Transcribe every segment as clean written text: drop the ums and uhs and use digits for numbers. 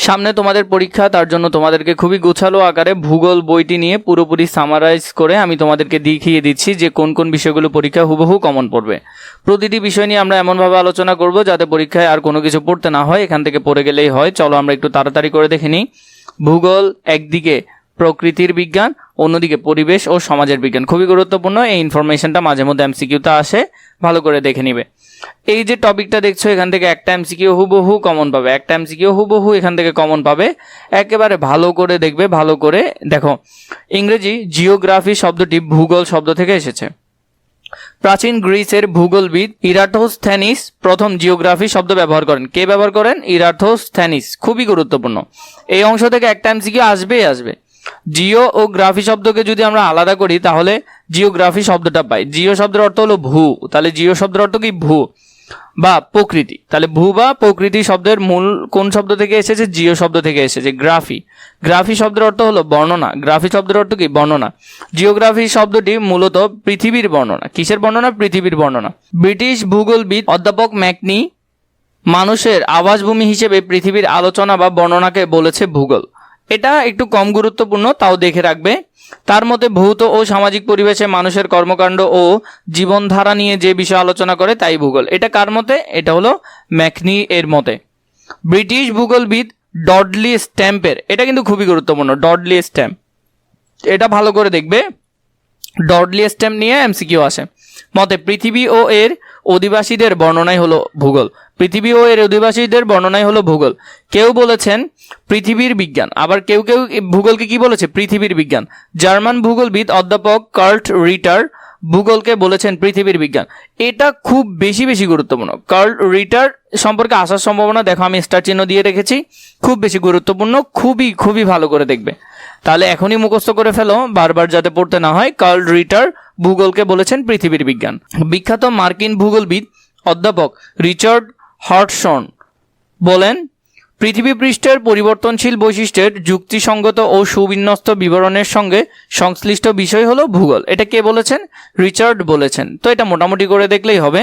সামনে তোমাদের পরীক্ষা, তার জন্য তোমাদেরকে খুবই গোছালো আকারে ভূগোল বইটি নিয়ে পুরোপুরি সামারাইজ করে আমি তোমাদেরকে দেখিয়ে দিচ্ছি যে কোন কোন বিষয়গুলো পরীক্ষা হুবহু কমন পড়বে। প্রতিটি বিষয় নিয়ে আমরা এমনভাবে আলোচনা করব যাতে পরীক্ষায় আর কোনো কিছু পড়তে না হয়, এখান থেকে পড়ে গেলেই হয়। চলো আমরা একটু তাড়াতাড়ি করে দেখে নিই। ভূগোল একদিকে প্রকৃতির বিজ্ঞান, অন্যদিকে পরিবেশ ও সমাজের বিজ্ঞান। খুবই গুরুত্বপূর্ণ, এই ইনফরমেশনটা মাঝে মধ্যে এমসিকিউতে আসে, ভালো করে দেখে নিবে। এই যে টপিকটা দেখছো, এখান থেকে একটা এমসিকিউ হুবহু কমন পাবে, একটা এমসিকিউ হুবহু এখান থেকে কমন পাবে। একেবারে ভালো করে দেখবে, ভালো করে দেখো। ইংরেজি জিওগ্রাফি শব্দটি ভূগোল শব্দ থেকে এসেছে। প্রাচীন গ্রিসের ভূগোলবিদ ইরাটোস্থেনিস প্রথম জিওগ্রাফি শব্দ ব্যবহার করেন। কে ব্যবহার করেন? ইরাটোস্থেনিস। খুবই গুরুত্বপূর্ণ, এই অংশ থেকে একটা এমসিকিউ আসবেই আসবে। জিও ও গ্রাফি শব্দকে যদি আমরা আলাদা করি তাহলে জিওগ্রাফি শব্দটা পাই। জিও শব্দের অর্থ হলো ভূ, তাহলে জিও শব্দের অর্থ কি? ভূ বা প্রকৃতি। তাহলে ভূ বা প্রকৃতি শব্দের মূল কোন শব্দ থেকে এসেছে? জিও শব্দ থেকে এসেছে। গ্রাফি, গ্রাফি শব্দের অর্থ হলো বর্ণনা। গ্রাফি শব্দের অর্থ কি? বর্ণনা। জিওগ্রাফি শব্দটি মূলত পৃথিবীর বর্ণনা। কিসের বর্ণনা? পৃথিবীর বর্ণনা। ব্রিটিশ ভূগোলবিদ অধ্যাপক ম্যাকনি মানুষের আবাসভূমি হিসেবে পৃথিবীর আলোচনা বা বর্ণনাকে বলেছে ভূগোল। এটা একটু কম গুরুত্বপূর্ণ, তাও দেখে রাখবে। তার মতে ভৌত ও সামাজিক পরিবেশে মানুষের কর্মকাণ্ড ও জীবনধারা নিয়ে যে বিষয় আলোচনা করে তাই ভূগোল। এটা কার মতে? এটা হলো ম্যাকনি এর মতে। ব্রিটিশ ভূগোলবিদ ডডলি স্ট্যাম্পের, এটা কিন্তু খুবই গুরুত্বপূর্ণ, ডডলি স্ট্যাম্প, এটা ভালো করে দেখবে। ডডলি স্ট্যাম্প নিয়ে এমসিকিউ আসে। মতে পৃথিবী ও এর অধিবাসীদের বর্ণনাই হলো ভূগোল। পৃথিবী ও এর অধিবাসীদের বর্ণনাই হলো ভূগোল। কেউ বলেছেন পৃথিবীর বিজ্ঞান, আবার কেউ কেউ ভূগোলকে কি বলেছে? পৃথিবীর বিজ্ঞান। জার্মান ভূগোলবিদ অধ্যাপক কার্ল রিটার ভূগোলকে বলেছেন পৃথিবীর বিজ্ঞান। এটা খুব বেশি বেশি গুরুত্বপূর্ণ। কার্ল রিটার সম্পর্কে আসার সম্ভাবনা দেখো, আমি স্টার চিহ্ন দিয়ে রেখেছি, খুব বেশি গুরুত্বপূর্ণ, খুবই খুবই ভালো করে দেখবে। তাহলে এখনই মুখস্থ করে ফেলো, বারবার যাতে পড়তে না হয়। কার্ল রিটার ভূগোলকে বলেছেন পৃথিবীর বিজ্ঞান। বিখ্যাত মার্কিন ভূগোলবিদ অধ্যাপক রিচার্ড হডসন বলেন পৃথিবী পৃষ্ঠের পরিবর্তনশীল বৈশিষ্ট্যের যুক্তিসঙ্গত ও সুবিন্যস্ত বিবরণের সঙ্গে সংশ্লিষ্ট বিষয় হলো ভূগোল। এটা কে বলেছেন? রিচার্ড বলেছেন। তো এটা মোটামুটি করে দেখলেই হবে।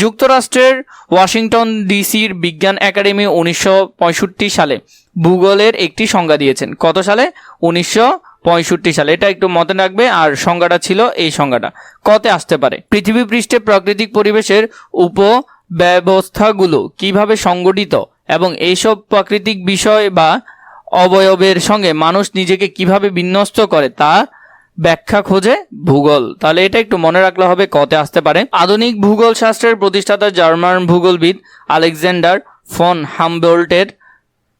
যুক্তরাষ্ট্রের ওয়াশিংটন ডিসির বিজ্ঞান একাডেমি 1965 সালে ভূগোলের একটি সংজ্ঞা দিয়েছেন। কত সালে? 1965 সালে। এটা একটু মনে রাখবে। আর সংজ্ঞাটা ছিল এই সংজ্ঞাটা কতে আসতে পারে? পৃথিবী পৃষ্ঠে প্রাকৃতিক পরিবেশের উপব্যবস্থাগুলো কিভাবে সংগঠিত এবং এইসব প্রাকৃতিক বিষয় বা অবয়বের সঙ্গে মানুষ নিজেকে কিভাবে বিন্যস্ত করে তা ব্যাখ্যা খোঁজে ভূগোল। তাহলে এটা একটু মনে রাখলে হবে, কতে আসতে পারে। আধুনিক ভূগোল শাস্ত্রের প্রতিষ্ঠাতা জার্মান ভূগোলবিদ আলেকজান্ডার ফন হামবোল্টের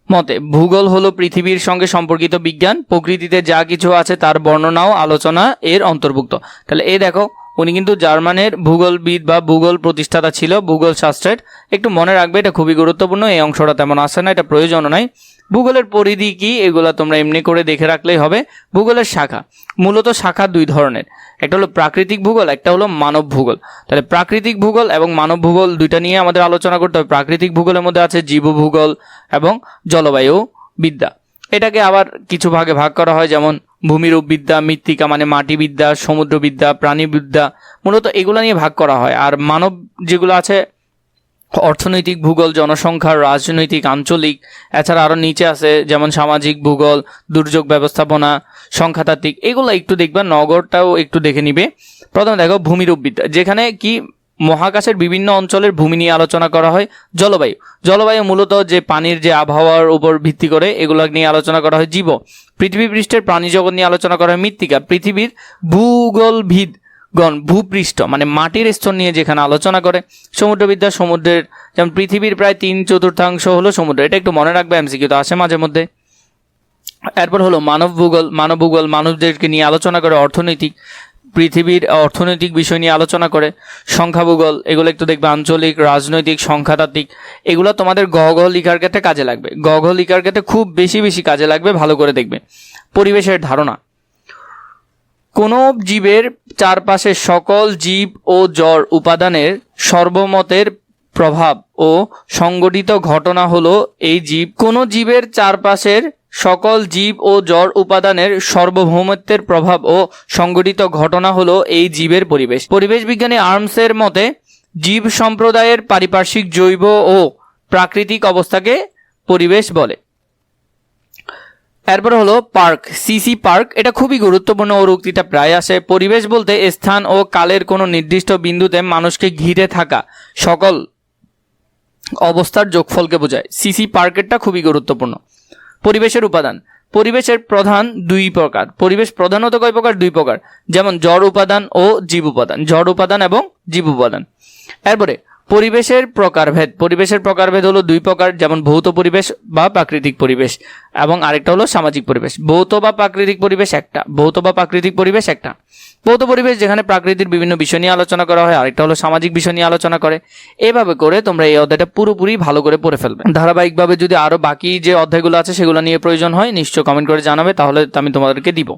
মতে ভূগোল হলো পৃথিবীর সঙ্গে সম্পর্কিত বিজ্ঞান। প্রকৃতিতে যা কিছু আছে তার বর্ণনাও আলোচনা এর অন্তর্ভুক্ত। তাহলে এই দেখো, উনি কিন্তু জার্মানের ভূগোলবিদ বা ভূগোল প্রতিষ্ঠাতা ছিল ভূগোল শাস্ত্রের। একটু মনে রাখবে, এটা খুবই গুরুত্বপূর্ণ। এই অংশটা তেমন আসে না, এটা প্রয়োজন নাই। ভূগোলের পরিধি কি এগুলা তোমরা এমনি করে দেখে রাখলেই হবে। ভূগোলের শাখা, মূলত শাখা দুই ধরনের, একটা হলো প্রাকৃতিক ভূগোল, একটা হলো মানব ভূগোল। তাহলে প্রাকৃতিক ভূগোল এবং মানব ভূগোল দুইটা নিয়ে আমাদের আলোচনা করতে হবে। প্রাকৃতিক ভূগোলের মধ্যে আছে জীবভূগোল এবং জলবায়ু বিদ্যা। এটাকে আবার কিছু ভাগে ভাগ করা হয়, যেমন ভূমিরূপবিদ্যা, মৃত্তিকা মানে মাটিবিদ্যা, সমুদ্রবিদ্যা, প্রাণীবিদ্যা, মূলত এগুলো নিয়ে ভাগ করা হয়। আর মানব যেগুলো আছে অর্থনৈতিক ভূগোল, জনসংখ্যা, রাজনৈতিক, আঞ্চলিক, এছাড়া আরও নিচে আছে যেমন সামাজিক ভূগোল, দুর্যোগ ব্যবস্থাপনা, সংখ্যাতাত্ত্বিক, এগুলো একটু দেখবা। নগরটাও একটু দেখে নিবে। প্রথমে দেখো ভূমিরূপবিদ্যা, যেখানে কি মহাকাশের বিভিন্ন অঞ্চলের ভূমি নিয়ে আলোচনা করা হয়। জলবায়ু, জলবায়ু মূলত যে পানির যে আবহাওয়ার উপর ভিত্তি করে এগুলো নিয়ে আলোচনা করা হয়। জীব, পৃথিবী পৃষ্ঠের প্রাণী জগৎ নিয়ে আলোচনা করা হয়। মৃত্তিকা, পৃথিবীর ভূগোলবিদ ভূপৃষ্ঠ মানে মাটির স্তর নিয়ে যেখানে আলোচনা করে। সমুদ্রবিদ্যা, সমুদ্রের যেমন পৃথিবীর প্রায় 3/4 হলো সমুদ্র। এটা একটু মনে রাখবে, এমসিকিউ তো আসে মাঝে মধ্যে। এরপর হলো মানব ভূগোল। মানব ভূগোল মানুষদেরকে নিয়ে আলোচনা করে। অর্থনৈতিক, পৃথিবীর অর্থনৈতিক বিষয় নিয়ে আলোচনা করে। সংখ্যা ভূগোল, এগুলো একটু দেখবে। আঞ্চলিক, রাজনৈতিক, সংখ্যাতাত্ত্বিক, এগুলো তোমাদের গ ঘ লিখার ক্ষেত্রে কাজে লাগবে। গ ঘ লিখার ক্ষেত্রে খুব বেশি বেশি কাজে লাগবে, ভালো করে দেখবে। পরিবেশের ধারণা, কোনো জীবের চারপাশের সকল জীব ও জড় উপাদানের সর্বমতের প্রভাব ও সংগঠিত ঘটনা হলো এই জীব। কোনো জীবের চারপাশের সকল জীব ও জড় উপাদানের সার্বভৌমত্বের প্রভাব ও সংগঠিত ঘটনা হলো এই জীবের পরিবেশ। পরিবেশ বিজ্ঞানী আর্মসের মতে জীব সম্প্রদায়ের পারিপার্শ্বিক জৈব ও প্রাকৃতিক অবস্থাকে পরিবেশ বলে। এরপর হলো পার্ক, সিসি পার্ক। এটা খুবই গুরুত্বপূর্ণ, ওর উক্তিটা প্রায় আসে। পরিবেশ বলতে স্থান ও কালের কোনো নির্দিষ্ট বিন্দুতে মানুষকে ঘিরে থাকা সকল অবস্থার যোগফলকে বোঝায়। সিসি পার্কেরটা খুবই গুরুত্বপূর্ণ। পরিবেশের উপাদান, পরিবেশের প্রধান দুই প্রকার। পরিবেশ প্রধানত কয় প্রকার? দুই প্রকার, যেমন জড় উপাদান ও জীব উপাদান। জড় উপাদান এবং জীব উপাদান। এরপরে পরিবেশের প্রকারভেদ, পরিবেশের প্রকারভেদ হলো দুই প্রকার, যেমন ভৌত পরিবেশ বা প্রাকৃতিক পরিবেশ, এবং আরেকটা হলো সামাজিক পরিবেশ। ভৌত বা প্রাকৃতিক পরিবেশ একটা, ভৌত বা প্রাকৃতিক পরিবেশ একটা। ভৌত পরিবেশ যেখানে প্রাকৃতির বিভিন্ন বিষয় নিয়ে আলোচনা করা হয়, আরেকটা হলো সামাজিক বিষয় নিয়ে আলোচনা করে। এভাবে করে তোমরা এই অধ্যায়টা পুরোপুরি ভালো করে পড়ে ফেলবে। ধারাবাহিকভাবে যদি আরো বাকি যে অধ্যায়গুলো আছে সেগুলো নিয়ে প্রয়োজন হয় নিশ্চয় কমেন্ট করে জানাবে, তাহলে আমি তোমাদেরকে দিব।